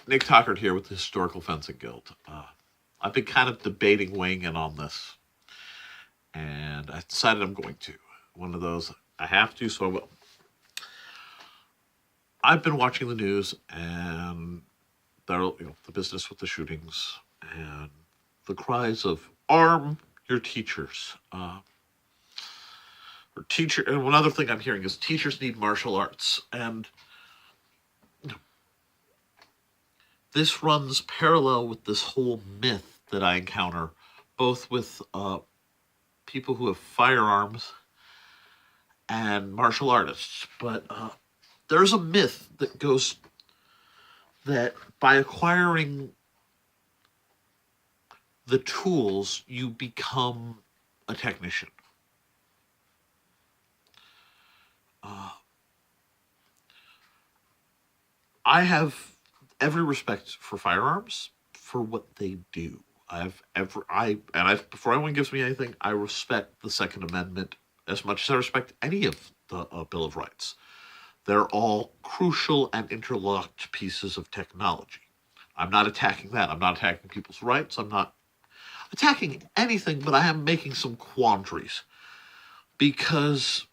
Nick Tockert here with the Historical Fencing Guild. I've been kind of debating weighing in on this, and I decided I'm going to. One of those, I have to, so I will. I've been watching the news, and the business with the shootings, and the cries of arm your teachers. And one other thing I'm hearing is teachers need martial arts, and this runs parallel with this whole myth that I encounter, both with people who have firearms and martial artists. But there's a myth that goes that by acquiring the tools, you become a technician. I have every respect for firearms for what they do. Before anyone gives me anything, I respect the Second Amendment as much as I respect any of the Bill of Rights. They're all crucial and interlocked pieces of technology. I'm not attacking that. I'm not attacking people's rights. I'm not attacking anything, but I am making some quandaries because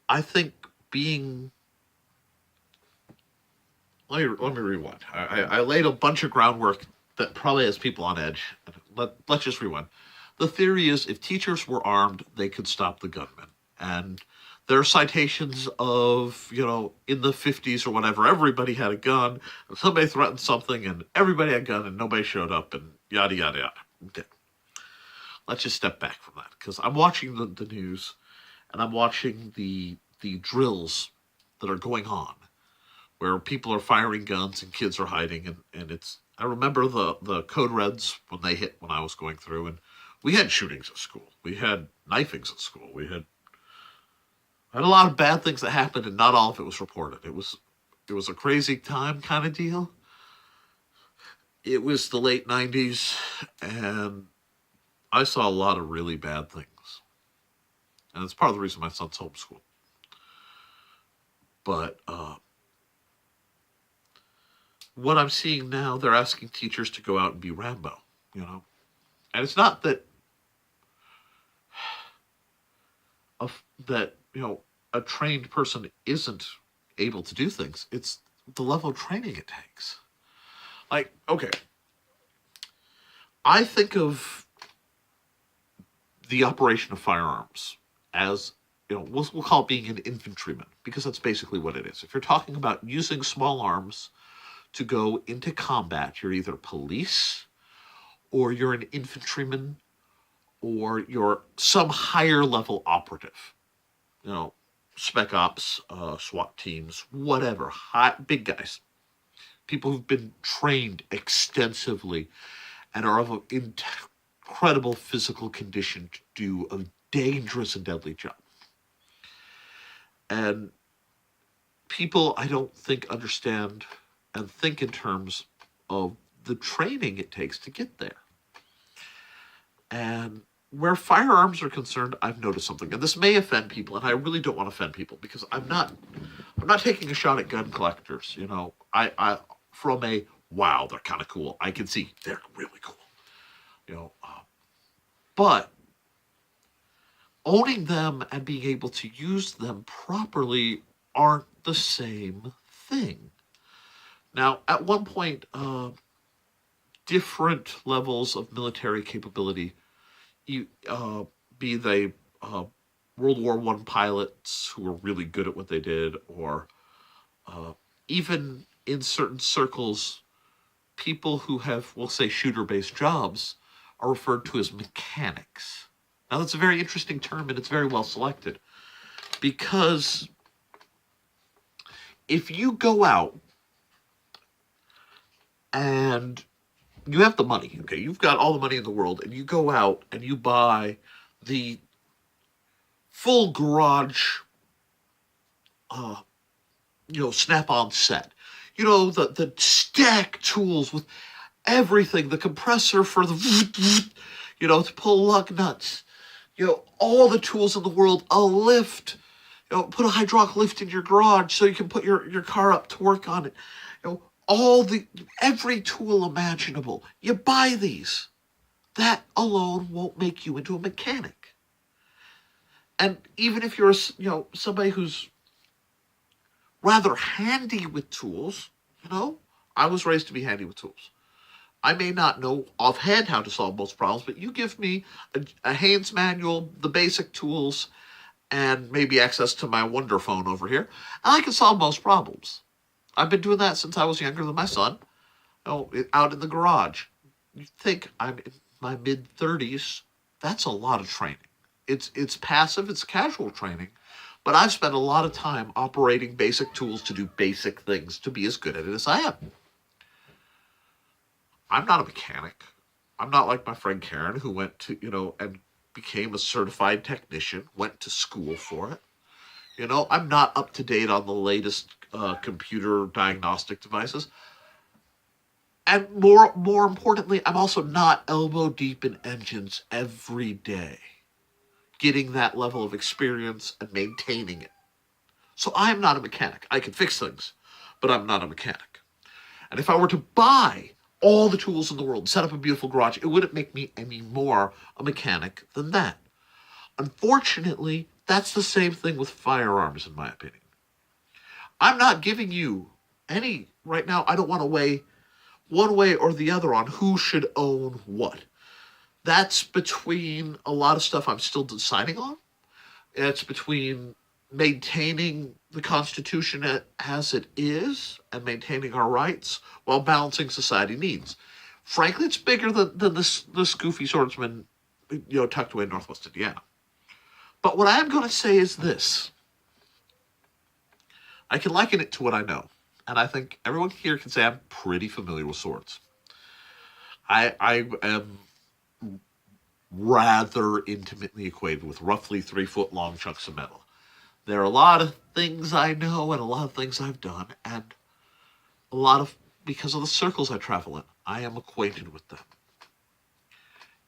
I think let me rewind. I laid a bunch of groundwork that probably has people on edge. Let's just rewind. The theory is if teachers were armed, they could stop the gunmen. And there are citations of, in the 50s or whatever, everybody had a gun, and somebody threatened something, and everybody had a gun, and nobody showed up, and yada, yada, yada. Okay. Let's just step back from that, because I'm watching the news, and I'm watching the drills that are going on, where people are firing guns and kids are hiding, and I remember the code reds when they hit when I was going through, and we had shootings at school. We had knifings at school. We had a lot of bad things that happened, and not all of it was reported. It was a crazy time kind of deal. It was the late 90s, and I saw a lot of really bad things. And it's part of the reason my son's homeschooled. But what I'm seeing now, they're asking teachers to go out and be Rambo, And it's not that a trained person isn't able to do things. It's the level of training it takes. Like, okay, I think of the operation of firearms as, we'll call it being an infantryman, because that's basically what it is. If you're talking about using small arms to go into combat, you're either police, or you're an infantryman, or you're some higher level operative. Spec ops, SWAT teams, whatever, big guys. People who've been trained extensively and are of an incredible physical condition to do a dangerous and deadly job. And people, I don't think, understand and think in terms of the training it takes to get there. And where firearms are concerned, I've noticed something. And this may offend people, and I really don't want to offend people, because I'm not taking a shot at gun collectors. I from a, wow, they're kind of cool, I can see they're really cool. But owning them and being able to use them properly aren't the same thing. Now, at one point, different levels of military capability, be they World War I pilots who were really good at what they did, or even in certain circles, people who have, we'll say, shooter-based jobs are referred to as mechanics. Now, that's a very interesting term, and it's very well selected, because if you go out and you have the money, okay, you've got all the money in the world, and you go out and you buy the full garage, snap-on set, the stack tools with everything, the compressor for the, to pull lug nuts, all the tools in the world, a lift, Put a hydraulic lift in your garage so you can put your car up to work on it. Every tool imaginable. You buy these. That alone won't make you into a mechanic. And even if you're, somebody who's rather handy with tools, I was raised to be handy with tools. I may not know offhand how to solve most problems, but you give me a Haynes manual, the basic tools, and maybe access to my Wonder Phone over here, and I can solve most problems. I've been doing that since I was younger than my son, out in the garage. You think I'm in my mid-30s, that's a lot of training. It's passive, it's casual training, but I've spent a lot of time operating basic tools to do basic things to be as good at it as I am. I'm not a mechanic. I'm not like my friend Karen, who went to, and became a certified technician, went to school for it. I'm not up to date on the latest computer diagnostic devices. And more importantly, I'm also not elbow deep in engines every day, getting that level of experience and maintaining it. So I'm not a mechanic. I can fix things, but I'm not a mechanic. And if I were to buy all the tools in the world, set up a beautiful garage, it wouldn't make me any more a mechanic than that. Unfortunately, that's the same thing with firearms, in my opinion. I'm not giving you any, right now, I don't want to weigh one way or the other on who should own what. That's between a lot of stuff I'm still deciding on. It's between maintaining the Constitution as it is and maintaining our rights while balancing society needs. Frankly, it's bigger than this goofy swordsman, tucked away in Northwest Indiana. But what I am going to say is this. I can liken it to what I know. And I think everyone here can say I'm pretty familiar with swords. I am rather intimately acquainted with roughly 3-foot long chunks of metal. There are a lot of things I know and a lot of things I've done, and because of the circles I travel in, I am acquainted with them.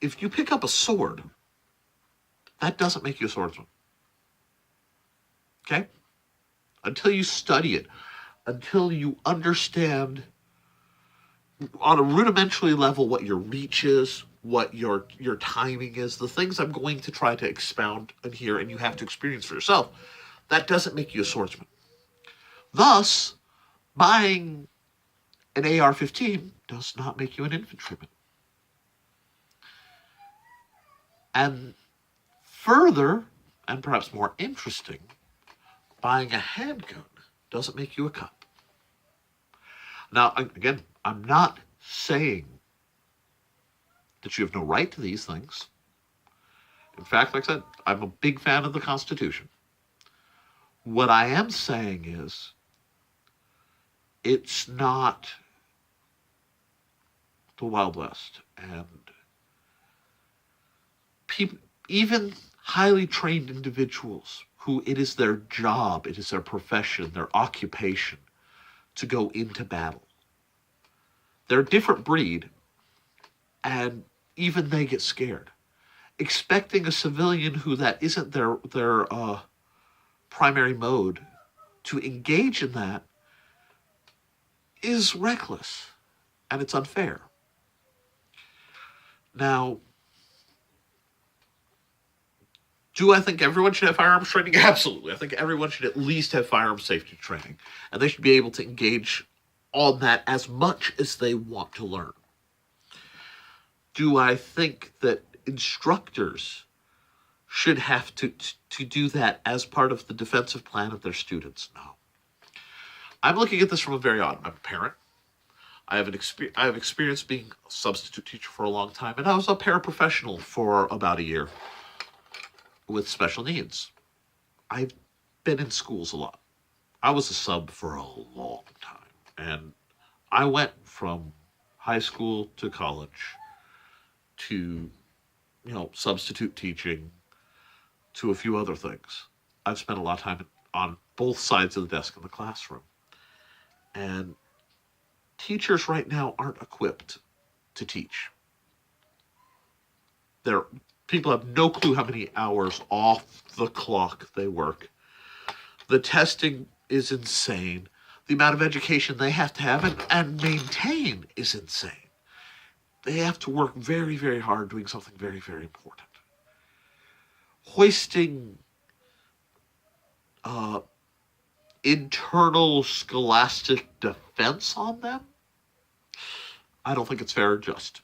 If you pick up a sword, that doesn't make you a swordsman. Okay? Until you study it, until you understand on a rudimentary level what your reach is, what your timing is, the things I'm going to try to expound in here and you have to experience for yourself, that doesn't make you a swordsman. Thus, buying an AR-15 does not make you an infantryman. And further, and perhaps more interesting, buying a handgun doesn't make you a cop. Now, again, I'm not saying that you have no right to these things. In fact, like I said, I'm a big fan of the Constitution. What I am saying is, it's not the Wild West. And people, even highly trained individuals who it is their job, it is their profession, their occupation to go into battle. They're a different breed, and even they get scared. Expecting a civilian who that isn't their primary mode to engage in that is reckless, and it's unfair. Now, do I think everyone should have firearms training? Absolutely. I think everyone should at least have firearms safety training, and they should be able to engage on that as much as they want to learn. Do I think that instructors should have to do that as part of the defensive plan of their students? No. I'm looking at this from a very odd. I'm a parent. I have experience being a substitute teacher for a long time, and I was a paraprofessional for about a year with special needs. I've been in schools a lot. I was a sub for a long time, and I went from high school to college to, substitute teaching to a few other things. I've spent a lot of time on both sides of the desk in the classroom. And teachers right now aren't equipped to teach. People have no clue how many hours off the clock they work The testing is insane. The amount of education they have to have and maintain is insane. They have to work very, very hard doing something very, very important. Hoisting internal scholastic defense on them, I don't think it's fair or just.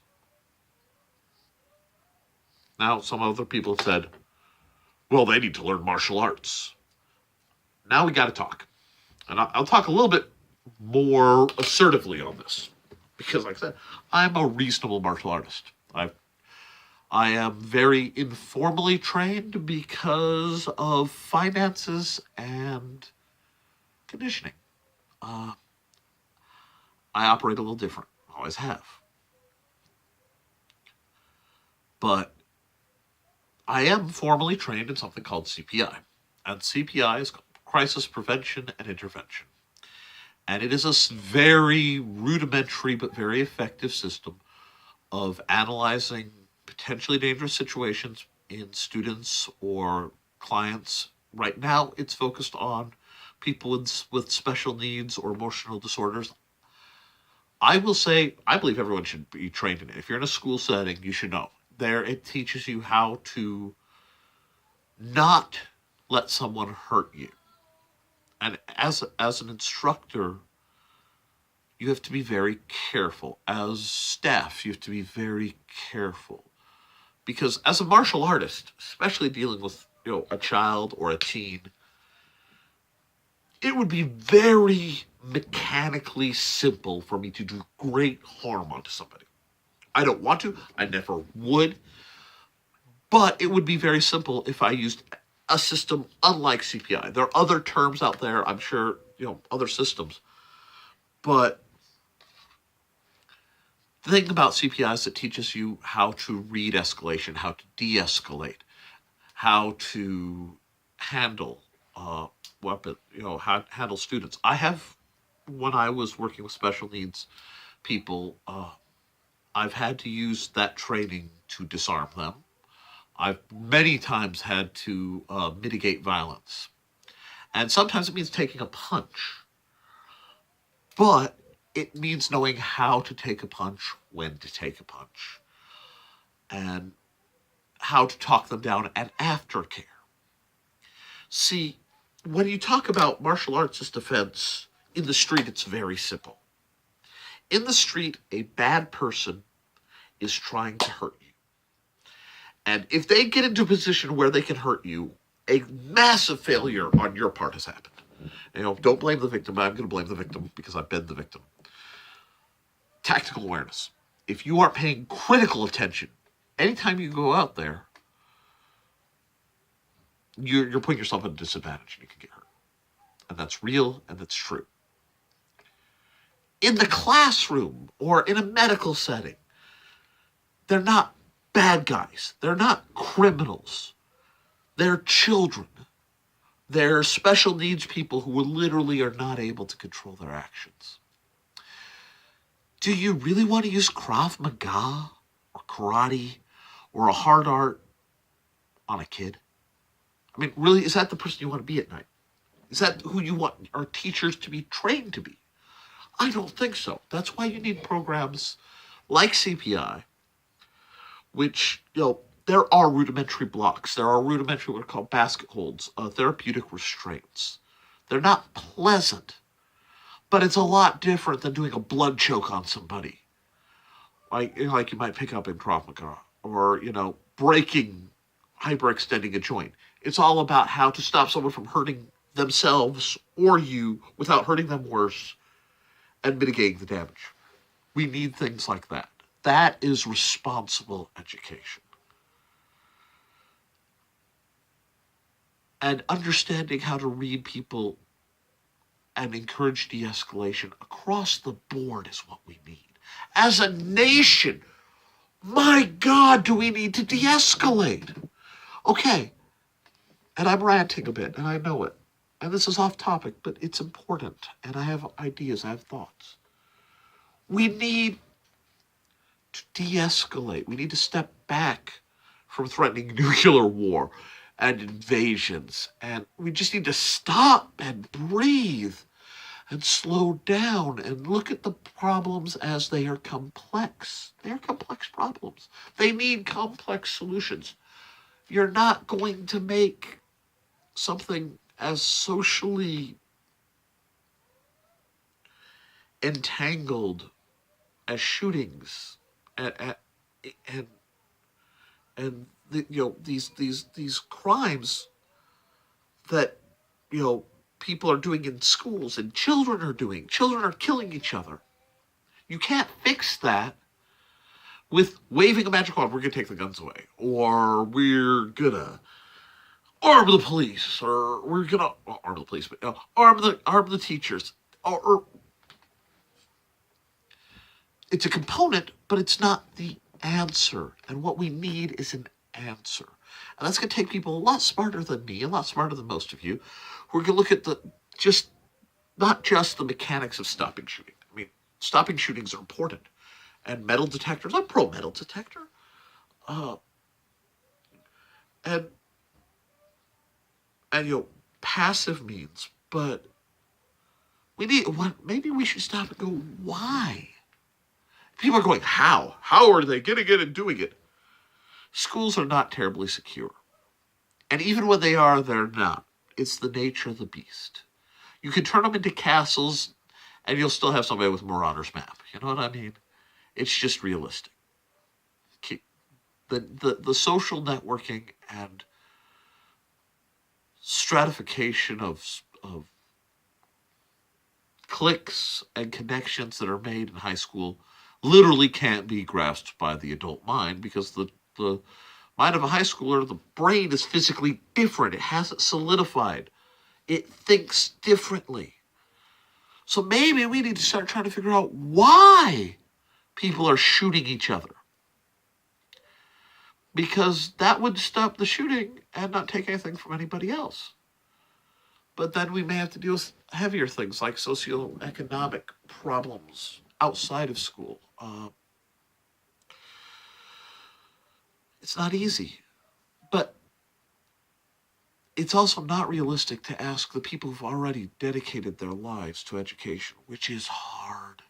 Now, some other people have said, well, they need to learn martial arts. Now we got to talk. And I'll talk a little bit more assertively on this. Because, like I said, I'm a reasonable martial artist. I am very informally trained because of finances and conditioning. I operate a little different. Always have. But I am formally trained in something called CPI. And CPI is Crisis Prevention and Intervention. And it is a very rudimentary but very effective system of analyzing potentially dangerous situations in students or clients. Right now, it's focused on people with special needs or emotional disorders. I will say, I believe everyone should be trained in it. If you're in a school setting, you should know. There, it teaches you how to not let someone hurt you. And as an instructor, you have to be very careful. As staff, you have to be very careful. Because as a martial artist, especially dealing with, a child or a teen, it would be very mechanically simple for me to do great harm onto somebody. I don't want to. I never would. But it would be very simple if I used a system unlike CPI. There are other terms out there, I'm sure, other systems. But the thing about CPI is it teaches you how to read escalation, how to de-escalate, how to handle how handle students. When I was working with special needs people, I've had to use that training to disarm them. I've many times had to mitigate violence. And sometimes it means taking a punch. But it means knowing how to take a punch, when to take a punch, and how to talk them down and aftercare. See, when you talk about martial arts as defense, in the street, it's very simple. In the street, a bad person is trying to hurt you. And if they get into a position where they can hurt you, a massive failure on your part has happened. Don't blame the victim. I'm going to blame the victim because I've been the victim. Tactical awareness. If you aren't paying critical attention, anytime you go out there, you're putting yourself at a disadvantage and you can get hurt. And that's real and that's true. In the classroom or in a medical setting, they're not bad guys. They're not criminals. They're children. They're special needs people who literally are not able to control their actions. Do you really want to use Krav Maga or karate or a hard art on a kid? I mean, really, is that the person you want to be at night? Is that who you want our teachers to be trained to be? I don't think so. That's why you need programs like CPI, which, there are rudimentary blocks. There are rudimentary what are called basket holds, therapeutic restraints. They're not pleasant, but it's a lot different than doing a blood choke on somebody. Like you might pick up in Krav Maga, or, hyperextending a joint. It's all about how to stop someone from hurting themselves or you without hurting them worse and mitigating the damage. We need things like that. That is responsible education. And understanding how to read people and encourage de-escalation across the board is what we need. As a nation, my God, do we need to de-escalate? Okay, and I'm ranting a bit, and I know it. And this is off topic, but it's important. And I have ideas, I have thoughts. We need to de-escalate. We need to step back from threatening nuclear war and invasions. And we just need to stop and breathe and slow down and look at the problems as they are complex. They are complex problems. They need complex solutions. You're not going to make something as socially entangled as shootings and these crimes that people are doing in schools and children are doing. Children are killing each other. You can't fix that with waving a magic wand. We're gonna take the guns away, or we're gonna arm the police, or we're gonna arm the police, but arm the teachers. Or it's a component, but it's not the answer. And what we need is an answer. And that's going to take people a lot smarter than me, a lot smarter than most of you, who are going to look at not just the mechanics of stopping shooting. I mean, stopping shootings are important. And metal detectors, I'm pro metal detector. And passive means, but maybe we should stop and go, why? People are going, how? How are they getting it and doing it? Schools are not terribly secure. And even when they are, they're not. It's the nature of the beast. You can turn them into castles, and you'll still have somebody with Marauder's map. You know what I mean? It's just realistic. The social networking and stratification of cliques and connections that are made in high school literally can't be grasped by the adult mind, because the mind of a high schooler, the brain is physically different. It hasn't solidified. It thinks differently. So maybe we need to start trying to figure out why people are shooting each other. Because that would stop the shooting and not take anything from anybody else. But then we may have to deal with heavier things like socioeconomic problems outside of school. It's not easy. But it's also not realistic to ask the people who've already dedicated their lives to education, which is hard,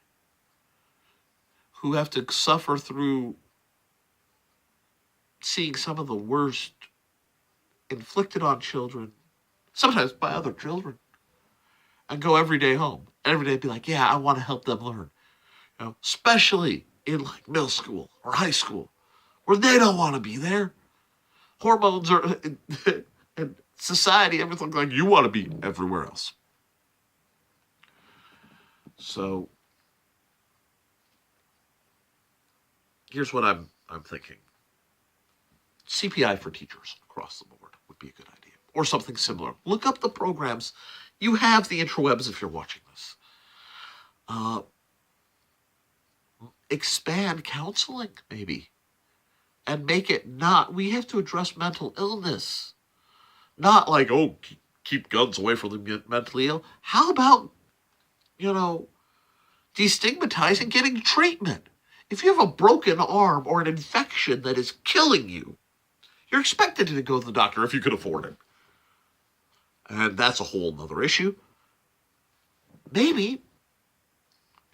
who have to suffer through seeing some of the worst inflicted on children, sometimes by other children, and go every day home. Every day be like, yeah, I want to help them learn. Especially in like middle school or high school, where they don't want to be there. Hormones are and society, everything, like you want to be everywhere else. So here's what I'm thinking. CPI for teachers across the board would be a good idea, or something similar. Look up the programs. You have the interwebs if you're watching this. Expand counseling, maybe, and make it not. We have to address mental illness, not like, oh, keep guns away from the mentally ill. How about, destigmatizing getting treatment? If you have a broken arm or an infection that is killing you, you're expected to go to the doctor if you can afford it. And that's a whole nother issue. Maybe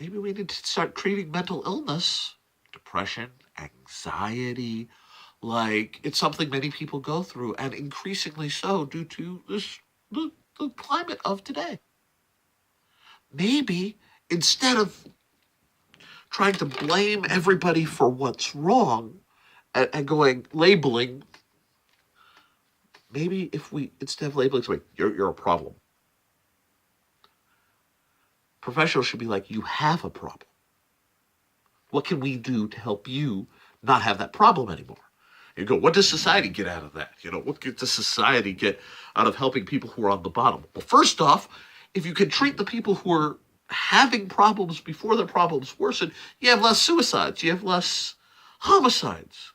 we need to start treating mental illness, depression, anxiety, like it's something many people go through, and increasingly so due to the climate of today. Maybe instead of trying to blame everybody for what's wrong and labeling, maybe if we, instead of labeling somebody, you're a problem. Professionals should be like, you have a problem. What can we do to help you not have that problem anymore? You go, what does society get out of that? What does society get out of helping people who are on the bottom? Well, first off, if you can treat the people who are having problems before their problems worsen, you have less suicides, you have less homicides.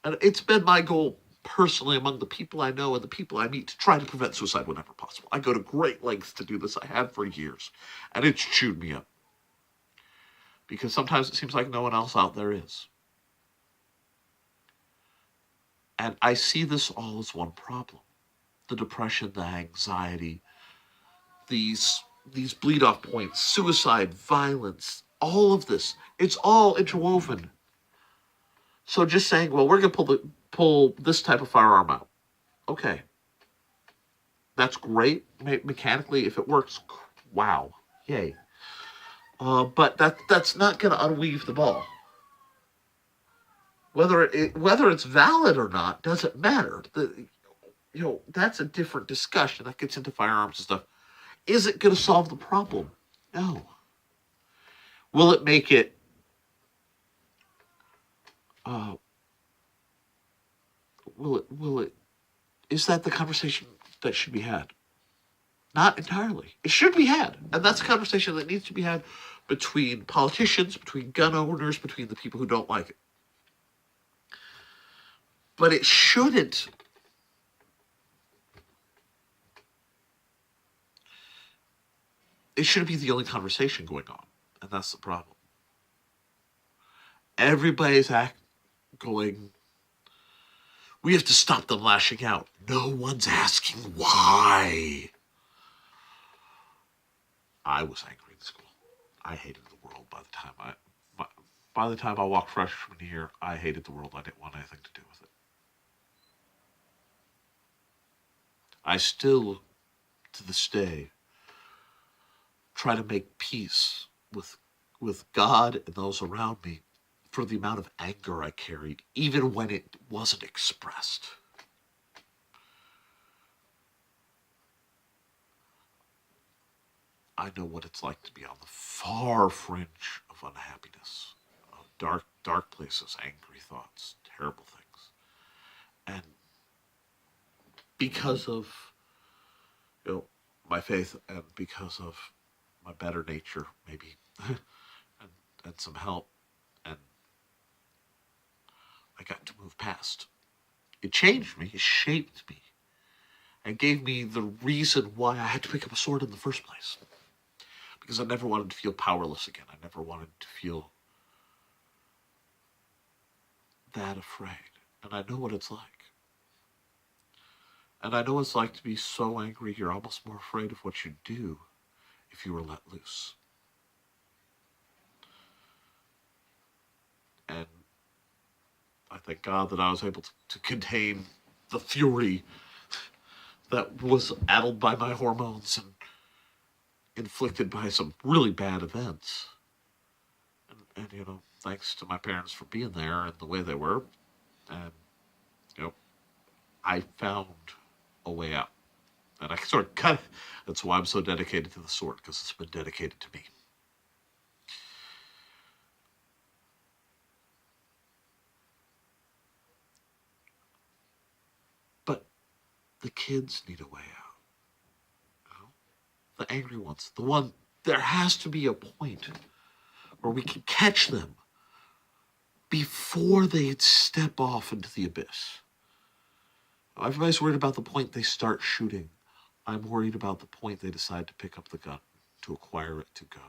And it's been my goal personally among the people I know and the people I meet to try to prevent suicide whenever possible. I go to great lengths to do this. I have for years. And it's chewed me up. Because sometimes it seems like no one else out there is. And I see this all as one problem. The depression, the anxiety, these bleed off points, suicide, violence, all of this. It's all interwoven. So just saying, well, we're gonna pull this type of firearm out. Okay. That's great mechanically. If it works, wow. Yay. But that's not gonna unweave the ball. Whether it's valid or not doesn't matter. That's a different discussion that gets into firearms and stuff. Is it going to solve the problem? No. Will it make it? Uh, will it? Will it? Is that the conversation that should be had? Not entirely. It should be had, and that's a conversation that needs to be had between politicians, between gun owners, between the people who don't like it. But it shouldn't. It shouldn't be the only conversation going on, and that's the problem. Everybody's going, we have to stop them lashing out. No one's asking why. I was angry in school. I hated the world by the time I walked freshman year. I hated the world. I didn't want anything to do with it. I still, to this day, try to make peace with God and those around me for the amount of anger I carried, even when it wasn't expressed. I know what it's like to be on the far fringe of unhappiness, of dark places, angry thoughts, terrible things. And because of my faith and because of my better nature, maybe, and some help, and I got to move past. It changed me, it shaped me, and gave me the reason why I had to pick up a sword in the first place. Because I never wanted to feel powerless again. I never wanted to feel that afraid. And I know what it's like. And I know what it's like to be so angry you're almost more afraid of what you'd do if you were let loose. And I thank God that I was able to contain the fury that was addled by my hormones and inflicted by some really bad events. And thanks to my parents for being there and the way they were. And, I found a way out. And I sort of cut it. That's why I'm so dedicated to the sword, because it's been dedicated to me. But the kids need a way out. The angry ones. There has to be a point where we can catch them before they step off into the abyss. Everybody's worried about the point they start shooting. I'm worried about the point they decide to pick up the gun, to acquire it, to go.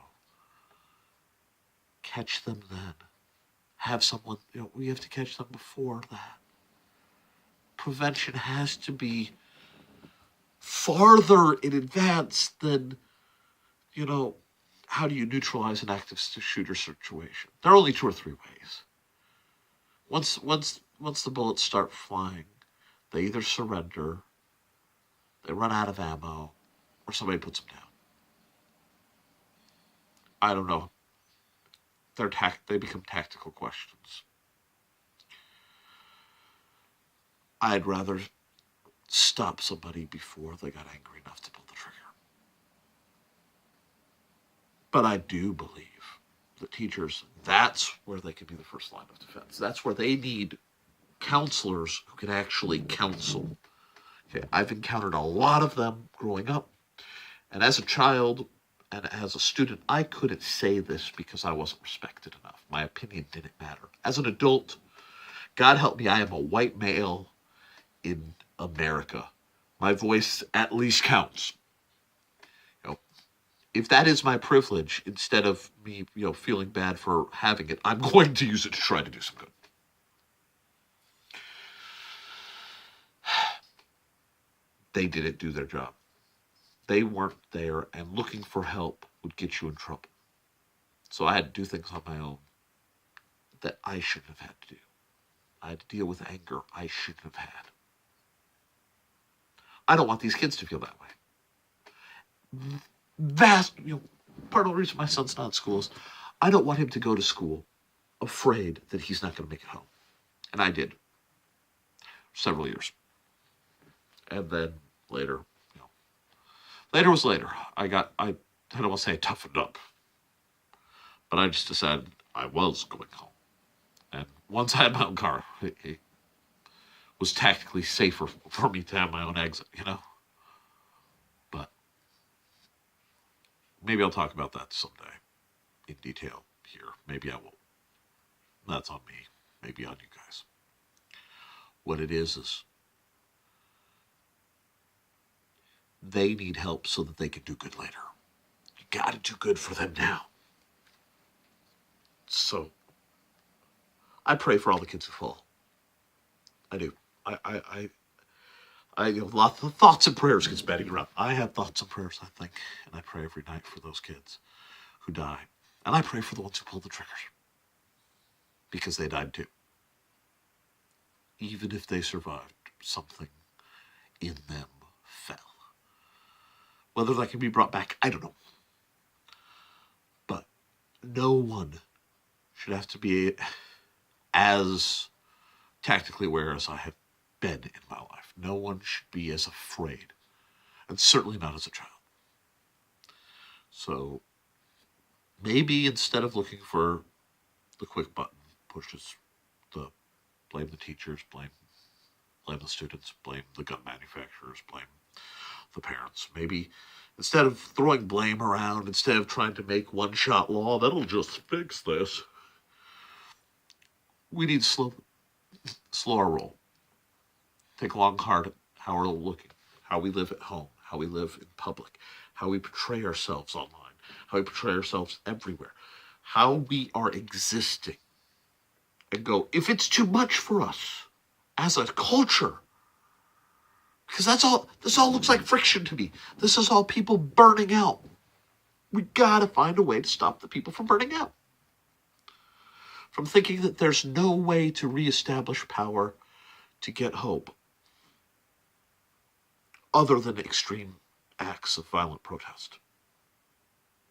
Catch them then. Have someone, we have to catch them before that. Prevention has to be farther in advance than, how do you neutralize an active shooter situation? There are only 2 or 3 ways. Once the bullets start flying, they either surrender, they run out of ammo, or somebody puts them down. I don't know. They become tactical questions. I'd rather stop somebody before they got angry enough to pull the trigger. But I do believe that teachers, that's where they can be the first line of defense. That's where they need counselors who can actually counsel. Okay, I've encountered a lot of them growing up. And as a child and as a student, I couldn't say this because I wasn't respected enough. My opinion didn't matter. As an adult, God help me, I am a white male in America. My voice at least counts. If that is my privilege, instead of me, feeling bad for having it, I'm going to use it to try to do some good. they didn't do their job. They weren't there, and looking for help would get you in trouble. So I had to do things on my own that I shouldn't have had to do. I had to deal with anger I shouldn't have had. I don't want these kids to feel that way. Part of the reason my son's not in school is I don't want him to go to school afraid that he's not going to make it home. And I did. Several years. And then later, later was later. I don't want to say I toughened up, but I just decided I was going home. And once I had my own car, it was tactically safer for me to have my own exit, But maybe I'll talk about that someday in detail here. Maybe I won't. That's on me. Maybe on you guys. What it is they need help so that they can do good later. You got to do good for them now. So I pray for all the kids who fall. I do. I have lots of thoughts and prayers gets batting around. I have thoughts and prayers, I think, and I pray every night for those kids who die. And I pray for the ones who pulled the triggers. Because they died too. Even if they survived, something in them fell. Whether that can be brought back, I don't know. But no one should have to be as tactically aware as I have been in my life. No one should be as afraid. And certainly not as a child. So maybe instead of looking for the quick button pushes, the blame the teachers, blame the students, blame the gun manufacturers, blame the parents. Maybe instead of throwing blame around, instead of trying to make one-shot law that'll just fix this, we need to slow our roll. Take a long, hard how we're looking, how we live at home, how we live in public, how we portray ourselves online, how we portray ourselves everywhere, how we are existing. And go, if it's too much for us as a culture, because this all looks like friction to me. This is all people burning out. We gotta find a way to stop the people from burning out. From thinking that there's no way to reestablish power to get hope other than extreme acts of violent protest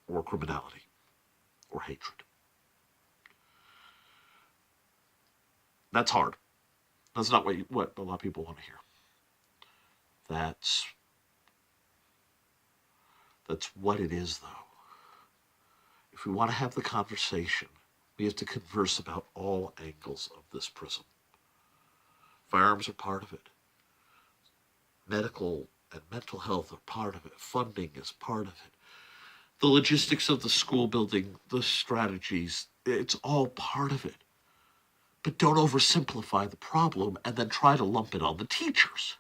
or criminality or hatred. That's hard. That's not what a lot of people want to hear. That's what it is, though. If we want to have the conversation, we have to converse about all angles of this prism. Firearms are part of it. Medical and mental health are part of it. Funding is part of it. The logistics of the school building, the strategies, it's all part of it. But don't oversimplify the problem and then try to lump it on the teachers.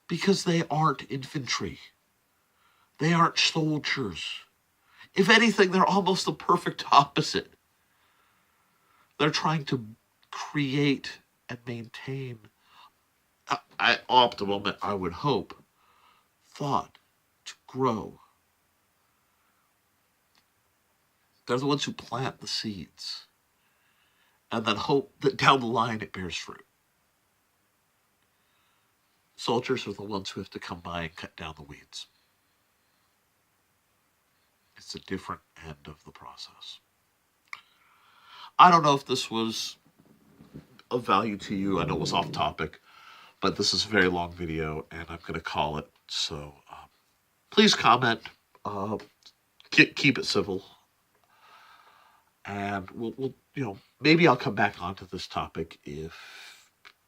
Because they aren't infantry. They aren't soldiers. If anything, they're almost the perfect opposite. They're trying to create and maintain optimum, I would hope, thought to grow. They're the ones who plant the seeds and then hope that down the line it bears fruit. Soldiers are the ones who have to come by and cut down the weeds. It's a different end of the process. I don't know if this was of value to you. I know it was off topic, but this is a very long video and I'm going to call it. So please comment. Keep it civil. And we'll maybe I'll come back onto this topic if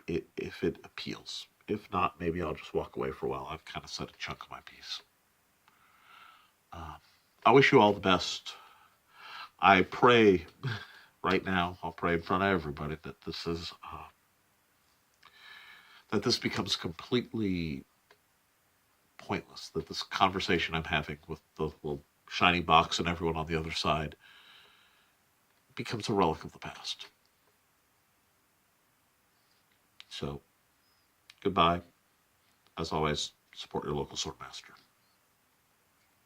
it appeals. If not, maybe I'll just walk away for a while. I've kind of said a chunk of my piece. I wish you all the best. I pray right now, I'll pray in front of everybody that this becomes completely pointless, that this conversation I'm having with the little shiny box and everyone on the other side becomes a relic of the past. So, Goodbye. As always, support your local swordmaster.